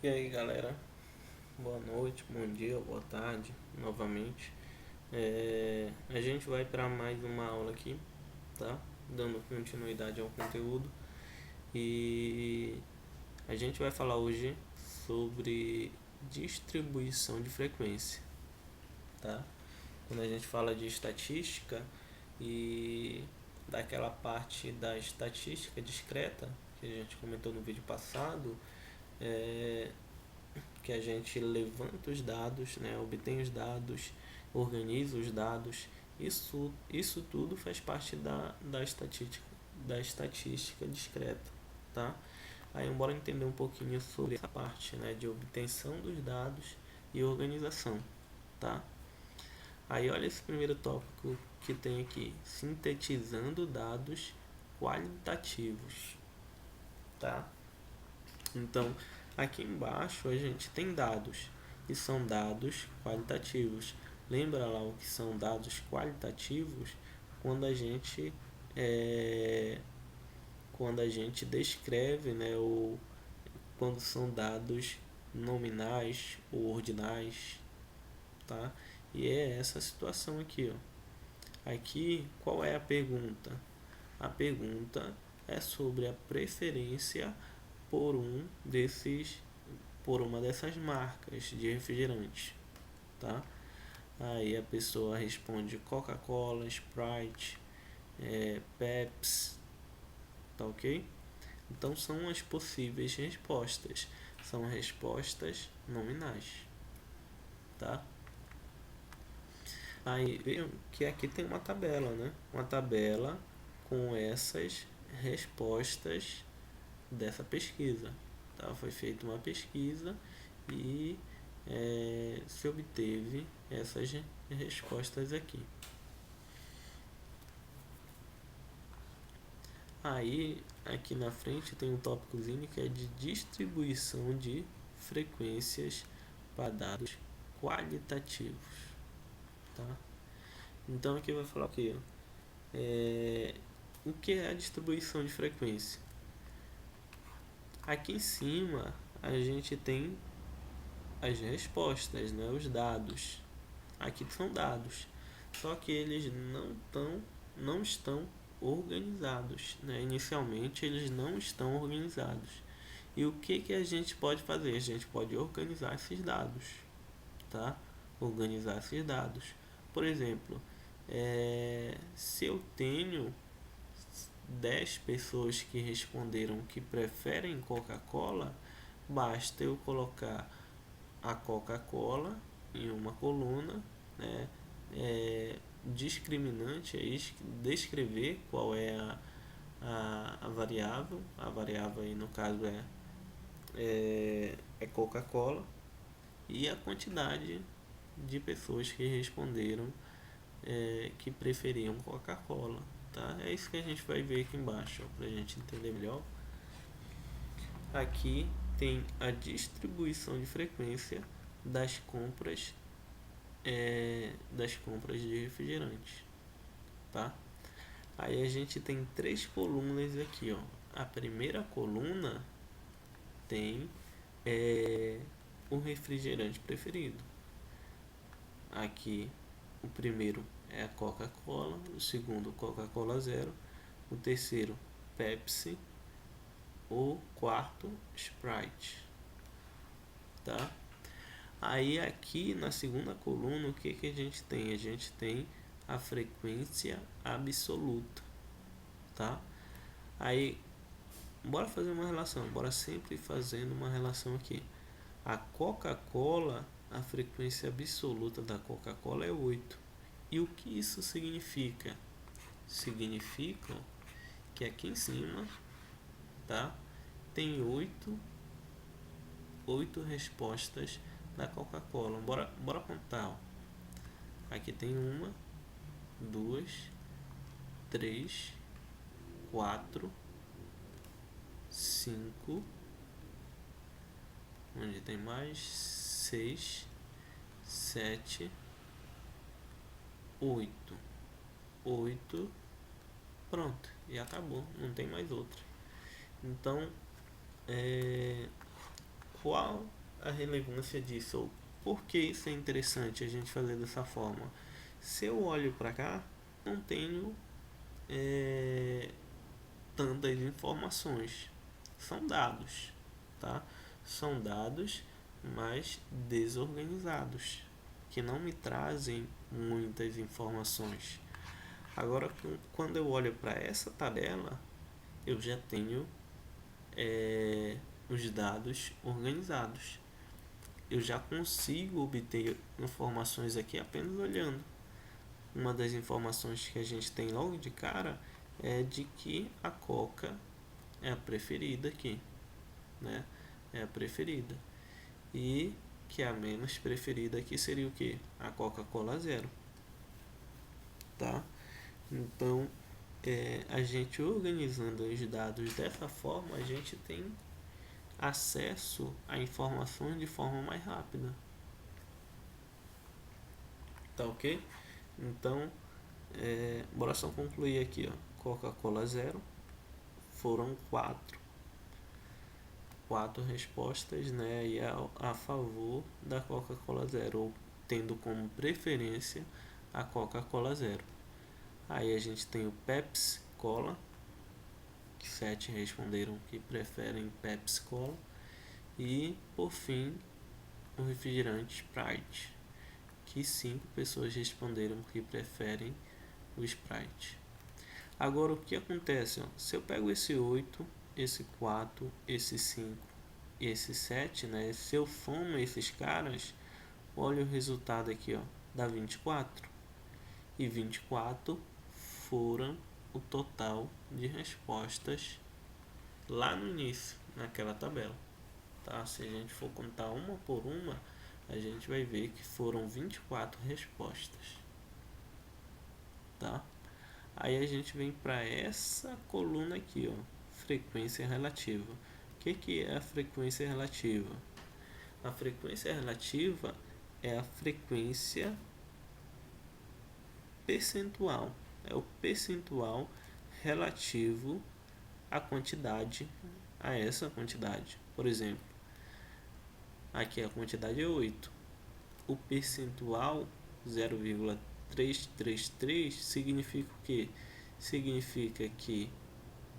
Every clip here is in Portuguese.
E aí galera, boa noite, bom dia, boa tarde, novamente. A gente vai para mais uma aula aqui, tá? Dando continuidade ao conteúdo. E a gente vai falar hoje sobre distribuição de frequência, tá? Quando a gente fala de estatística e daquela parte da estatística discreta que a gente comentou no vídeo passado, é, que a gente levanta os dados, né, obtém os dados, organiza os dados. Isso tudo faz parte da estatística discreta, tá? Aí, bora entender um pouquinho sobre essa parte, né, de obtenção dos dados e organização, tá? Aí, olha esse primeiro tópico que tem aqui, sintetizando dados qualitativos, tá? Então, aqui embaixo a gente tem dados, e são dados qualitativos. Lembra lá o que são dados qualitativos? Quando a gente é, quando a gente descreve, né, ou quando são dados nominais ou ordinais, tá? E é essa situação aqui, ó. Aqui, qual é a pergunta? A pergunta é sobre a preferência por por uma dessas marcas de refrigerante, tá? Aí a pessoa responde Coca-Cola, Sprite, Pepsi, tá ok? Então são as possíveis respostas, são respostas nominais, tá? Aí vejam que aqui tem uma tabela, né? Uma tabela com essas respostas dessa pesquisa, tá? Foi feita uma pesquisa e se obteve essas respostas aqui. Aí aqui na frente tem um tópicozinho que é de distribuição de frequências para dados qualitativos, tá? Então aqui vai falar o que? O que é a distribuição de frequência? Aqui em cima a gente tem as respostas, né, os dados. Aqui são dados, só que eles não estão organizados, né? Inicialmente eles não estão organizados. E o que a gente pode fazer? A gente pode organizar esses dados, tá? Organizar esses dados. Por exemplo, se eu tenho 10 pessoas que responderam que preferem Coca-Cola, basta eu colocar a Coca-Cola em uma coluna, né, discriminante, descrever qual é a variável aí no caso é Coca-Cola, e a quantidade de pessoas que responderam que preferiam Coca-Cola, tá? É isso que a gente vai ver aqui embaixo, para a gente entender melhor. Aqui tem a distribuição de frequência das compras de refrigerantes, tá? Aí a gente tem três colunas aqui, ó. A primeira coluna tem o refrigerante preferido. Aqui o primeiro é a Coca-Cola, o segundo Coca-Cola Zero, o terceiro Pepsi, o quarto Sprite, tá? Aí aqui na segunda coluna o que a gente tem? A gente tem a frequência absoluta, tá? Aí bora fazer uma relação, bora sempre fazendo uma relação aqui. A Coca-Cola, a frequência absoluta da Coca-Cola é 8. E o que isso significa? Significa que aqui em cima, tá? Tem 8 respostas da Coca-Cola. Bora contar. Ó. Aqui tem 1, 2, 3, 4, 5. Onde tem mais? 6, 7, 8. 8. Pronto. E acabou. Não tem mais outra. Então, qual a relevância disso, ou por que isso é interessante a gente fazer dessa forma. Se eu olho para cá, não tenho tantas informações. São dados, tá? São dados, mas desorganizados, que não me trazem muitas informações. Agora, quando eu olho para essa tabela, eu já tenho os dados organizados. Eu já consigo obter informações aqui apenas olhando. Uma das informações que a gente tem logo de cara é de que a Coca é a preferida aqui, né? É a preferida. E que a menos preferida aqui seria o que? A Coca-Cola Zero, tá? Então, a gente organizando os dados dessa forma, a gente tem acesso a informações de forma mais rápida. Tá ok? Então, bora só concluir aqui, ó. Coca-Cola Zero. Foram quatro respostas, né, e a favor da Coca-Cola Zero, ou tendo como preferência a Coca-Cola Zero. Aí a gente tem o Pepsi Cola, que 7 responderam que preferem Pepsi Cola, e por fim o refrigerante Sprite, que 5 pessoas responderam que preferem o Sprite. Agora o que acontece? Ó, se eu pego esse 8, esse 4, esse 5 e esse 7, né? Se eu somo esses caras, olha o resultado aqui, ó, dá 24. E 24 foram o total de respostas lá no início, naquela tabela. Tá? Se a gente for contar uma por uma, a gente vai ver que foram 24 respostas. Tá? Aí a gente vem para essa coluna aqui, ó, frequência relativa. O que é a frequência relativa? A frequência relativa é a frequência percentual. É o percentual relativo à quantidade, a essa quantidade. Por exemplo, aqui a quantidade é 8. O percentual 0,333 significa o quê? Significa que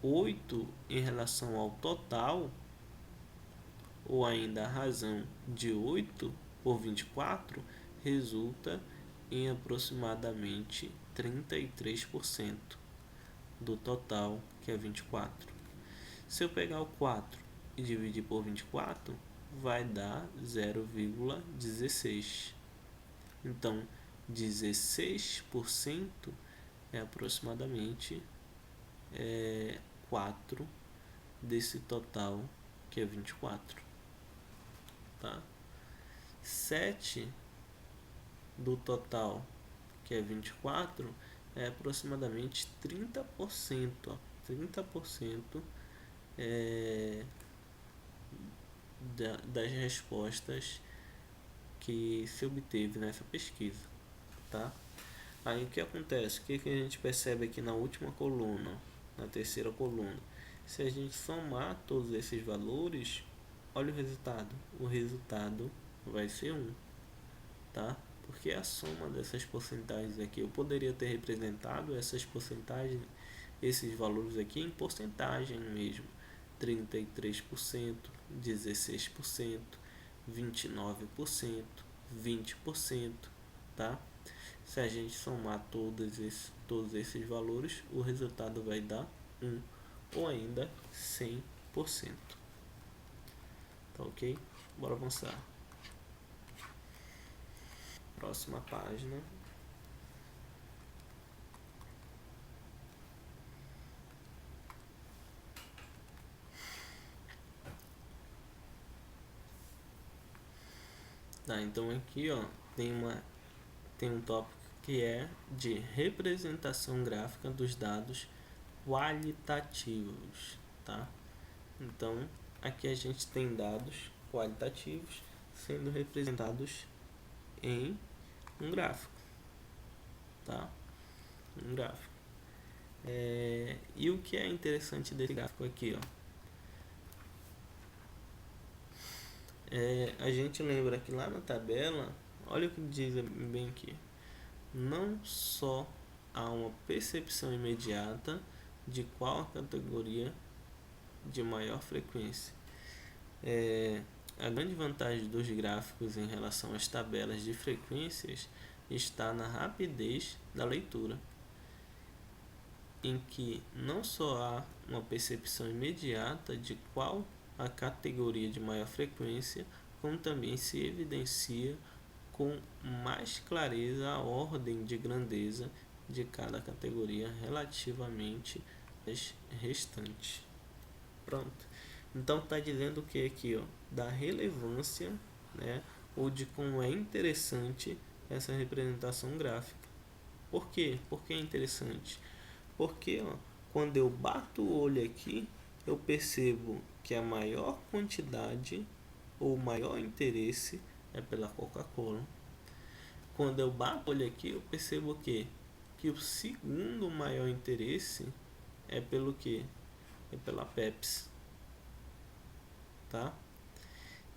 8 em relação ao total, ou ainda a razão de 8 por 24, resulta em aproximadamente 33% do total, que é 24. Se eu pegar o 4 e dividir por 24, vai dar 0,16. Então, 16% é aproximadamente 4 desse total, que é 24. Tá? 7 do total, que é 24, é aproximadamente 30%. Ó, 30% das respostas que se obteve nessa pesquisa. Tá? Aí o que acontece? O que a gente percebe aqui na última coluna, na terceira coluna? Se a gente somar todos esses valores, olha o resultado. O resultado vai ser 1. Tá? Porque a soma dessas porcentagens aqui, eu poderia ter representado essas porcentagens, esses valores aqui em porcentagem mesmo. 33%, 16%, 29%, 20%, tá? Se a gente somar todos esses valores, o resultado vai dar 1 ou ainda 100%. Tá ok? Bora avançar. Próxima página. Tá, então aqui ó, tem um tópico que é de representação gráfica dos dados qualitativos, tá? Então, aqui a gente tem dados qualitativos sendo representados em um gráfico, tá? Um gráfico. E o que é interessante desse gráfico aqui, ó? A gente lembra que lá na tabela, olha o que diz bem aqui. Não só há uma percepção imediata de qual a categoria de maior frequência. A grande vantagem dos gráficos em relação às tabelas de frequências está na rapidez da leitura, em que não só há uma percepção imediata de qual a categoria de maior frequência, como também se evidencia com mais clareza a ordem de grandeza de cada categoria relativamente às restantes. Pronto. Então está dizendo o que aqui, ó, da relevância, né, ou de como é interessante essa representação gráfica. Por quê? Por que é interessante? Porque, ó, quando eu bato o olho aqui, eu percebo que a maior quantidade ou maior interesse é pela Coca-Cola. Quando eu bato o olho aqui, eu percebo o quê? Que o segundo maior interesse é pelo quê? É pela Pepsi, tá?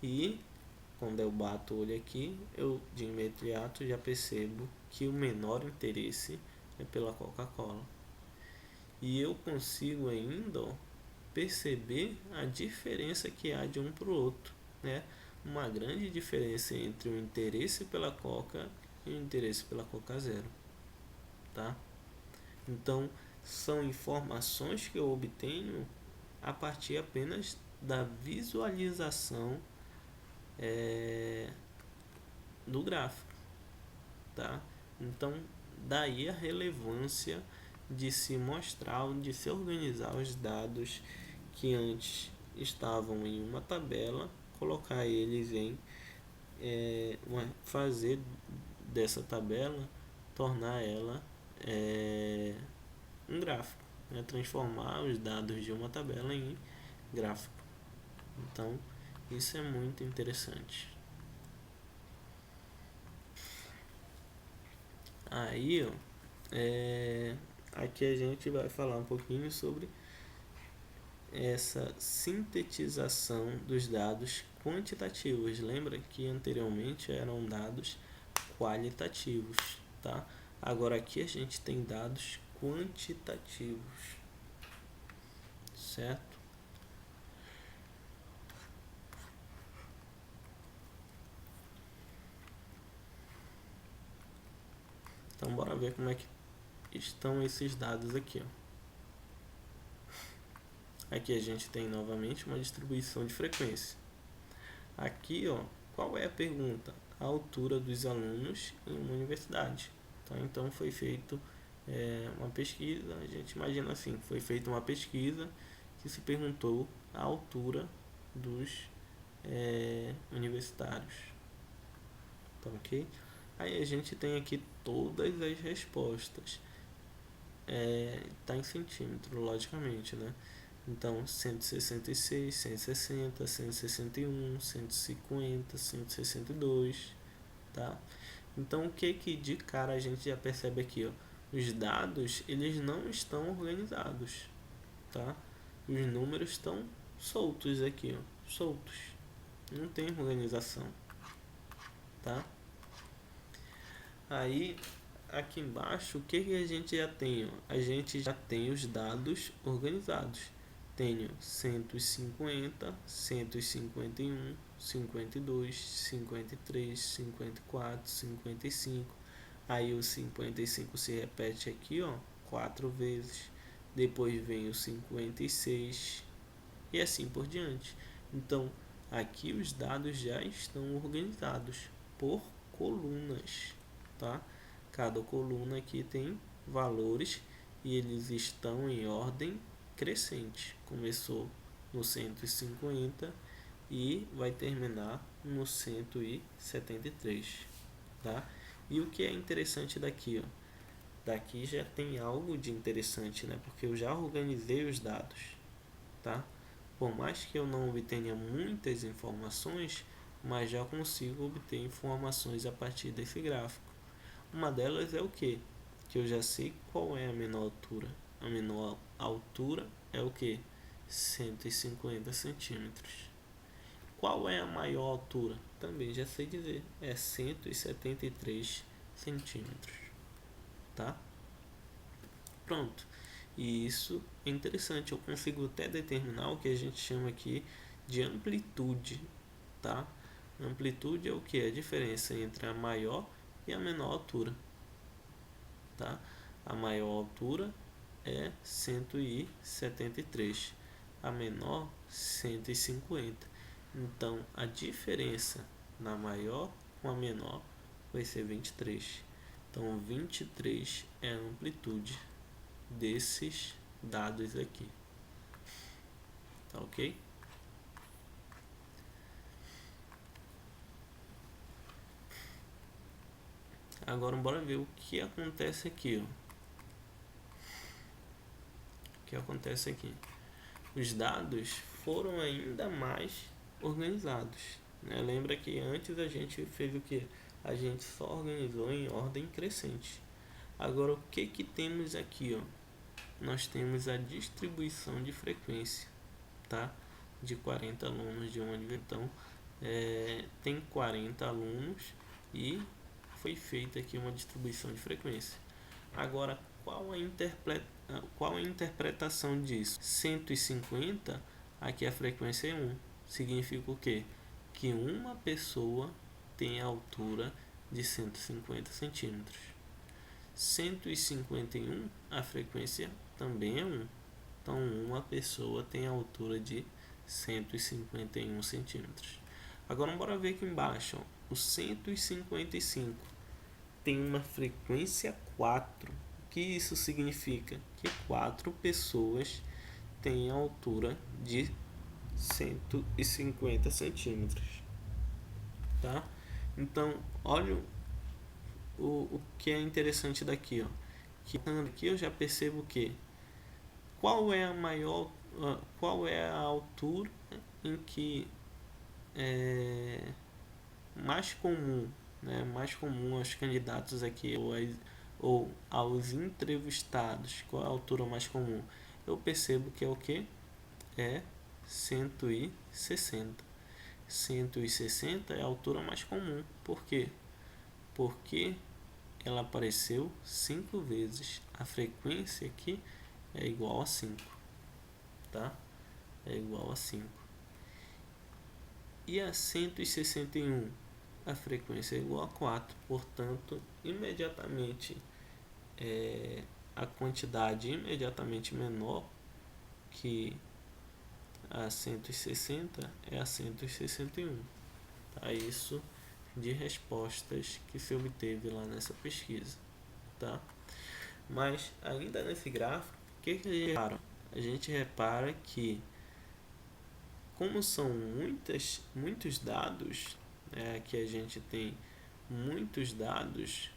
E quando eu bato o olho aqui, eu de imediato já percebo que o menor interesse é pela Coca-Cola. E eu consigo ainda, ó, perceber a diferença que há de um para o outro, né? Uma grande diferença entre o interesse pela Coca e o interesse pela Coca Zero, tá? Então, são informações que eu obtenho a partir apenas da visualização do gráfico, tá? Então, daí a relevância de se mostrar, de se organizar os dados que antes estavam em uma tabela, colocar eles em fazer dessa tabela, tornar ela um gráfico, né? Transformar os dados de uma tabela em gráfico. Então, isso é muito interessante. Aí, ó, aqui a gente vai falar um pouquinho sobre essa sintetização dos dados quantitativos. Lembra que anteriormente eram dados qualitativos, tá? Agora aqui a gente tem dados quantitativos, certo? Então bora ver como é que estão esses dados aqui, ó. Aqui a gente tem novamente uma distribuição de frequência. Aqui, ó, qual é a pergunta? A altura dos alunos em uma universidade. Tá? Então foi feito uma pesquisa, a gente imagina assim, foi feita uma pesquisa que se perguntou a altura dos universitários. Tá, ok? Aí a gente tem aqui todas as respostas. Tá em centímetro, logicamente, né? Então, 166, 160, 161, 150, 162, tá? Então, o que de cara a gente já percebe aqui, ó? Os dados, eles não estão organizados, tá? Os números estão soltos aqui, ó, soltos. Não tem organização, tá? Aí, aqui embaixo, o que a gente já tem, ó? A gente já tem os dados organizados. Tenho 150, 151, 52, 53, 54, 55. Aí o 55 se repete aqui, ó, 4 vezes. Depois vem o 56 e assim por diante. Então, aqui os dados já estão organizados por colunas, tá? Cada coluna aqui tem valores e eles estão em ordem crescente. Começou no 150 e vai terminar no 173, tá? E o que é interessante daqui, ó? Daqui já tem algo de interessante, né? Porque eu já organizei os dados, tá? Por mais que eu não obtenha muitas informações, mas já consigo obter informações a partir desse gráfico. Uma delas é o que? Que eu já sei qual é a menor altura. A menor altura é o que? 150 centímetros. qual é a maior altura? Também já sei dizer, é 173 centímetros, tá? Pronto. E isso é interessante, eu consigo até determinar o que a gente chama aqui de amplitude, tá? Amplitude é o que? A diferença entre a maior e a menor altura, tá? A maior altura é 173, a menor 150. Então, a diferença na maior com a menor vai ser 23. Então, 23 é a amplitude desses dados aqui. Tá ok? Agora bora ver o que acontece aqui, ó. O que acontece aqui? Os dados foram ainda mais organizados, né? Lembra que antes a gente fez o que? A gente só organizou em ordem crescente. Agora o que temos aqui, ó? Nós temos a distribuição de frequência, tá? De 40 alunos de uma então tem 40 alunos e foi feita aqui uma distribuição de frequência. Agora, qual a interpretação disso? 150, aqui a frequência é 1. Significa o quê? Que uma pessoa tem a altura de 150 centímetros. 151, a frequência também é 1. Então, uma pessoa tem a altura de 151 centímetros. Agora, bora ver aqui embaixo. Ó. O 155 tem uma frequência 4. O que isso significa? Que 4 pessoas têm a altura de 150 centímetros. Tá? Então, olha o que é interessante daqui. Ó. Que aqui eu já percebo que qual é a altura em que é mais comum, né, mais comum aos candidatos aqui ou aos entrevistados, qual é a altura mais comum? Eu percebo que é o que? É 160. 160 é a altura mais comum. Por quê? Porque ela apareceu 5 vezes. A frequência aqui é igual a 5, tá? É igual a 5. E a 161, a frequência é igual a 4. Portanto, imediatamente a quantidade imediatamente menor que a 160 é a 161. Tá? Isso de respostas que se obteve lá nessa pesquisa, tá? Mas ainda nesse gráfico, o que a gente repara? A gente repara que como são muitos dados, que a gente tem muitos dados,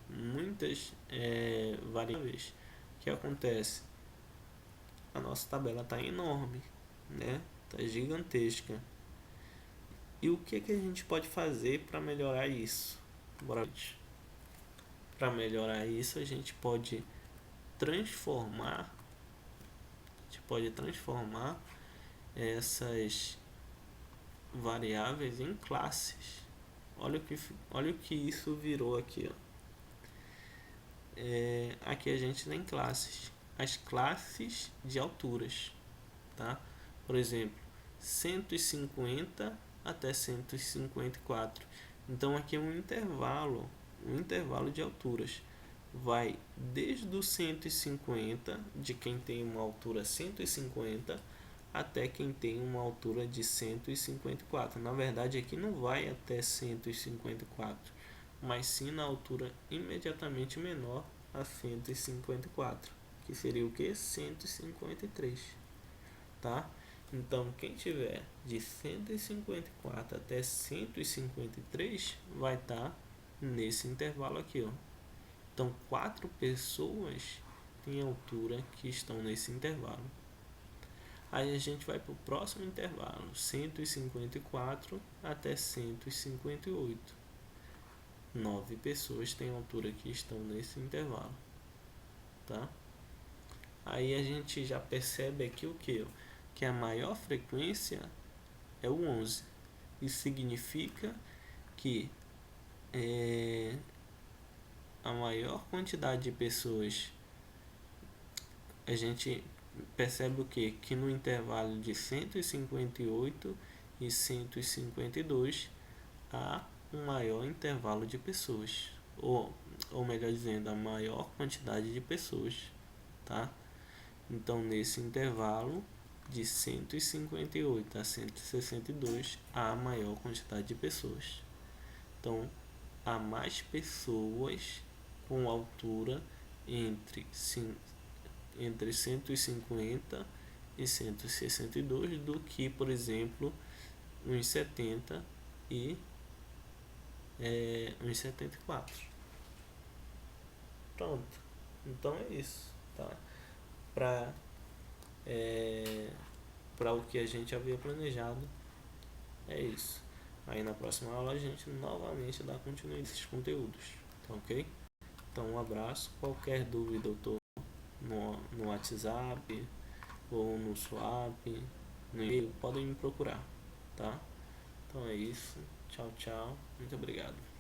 muitas variáveis, o que acontece? A nossa tabela está enorme, né? Está gigantesca. E o que a gente pode fazer para melhorar isso? Para melhorar isso, a gente pode transformar essas variáveis em classes. Olha o que isso virou aqui, ó. Aqui a gente tem classes, as classes de alturas, tá? Por exemplo, 150 até 154. Então aqui é um intervalo de alturas. Vai desde o 150, de quem tem uma altura 150, até quem tem uma altura de 154. Na verdade, aqui não vai até 154, mas sim na altura imediatamente menor a 154, que seria o que? 153, tá? Então, quem tiver de 154 até 153 vai estar nesse intervalo aqui, ó. Então, 4 pessoas têm altura que estão nesse intervalo. Aí a gente vai para o próximo intervalo, 154 até 158. 9 pessoas têm altura que estão nesse intervalo, tá? Aí a gente já percebe aqui o que? Que a maior frequência é o 11. Isso significa que a maior quantidade de pessoas, a gente percebe o quê? Que no intervalo de 158 e 152 há um maior intervalo de pessoas, ou melhor dizendo, a maior quantidade de pessoas, tá? Então, nesse intervalo de 158 a 162 há a maior quantidade de pessoas. Então, há mais pessoas com altura entre 150 e 162 do que, por exemplo, uns 70 e uns 74. Pronto. Então é isso, tá? Para o que a gente havia planejado, é isso. Aí na próxima aula a gente novamente dá continuidade a esses conteúdos, tá ok? Então um abraço. Qualquer dúvida eu tô no WhatsApp ou no Swap, no e-mail, podem me procurar, tá? Então é isso. Tchau, tchau. Muito obrigado.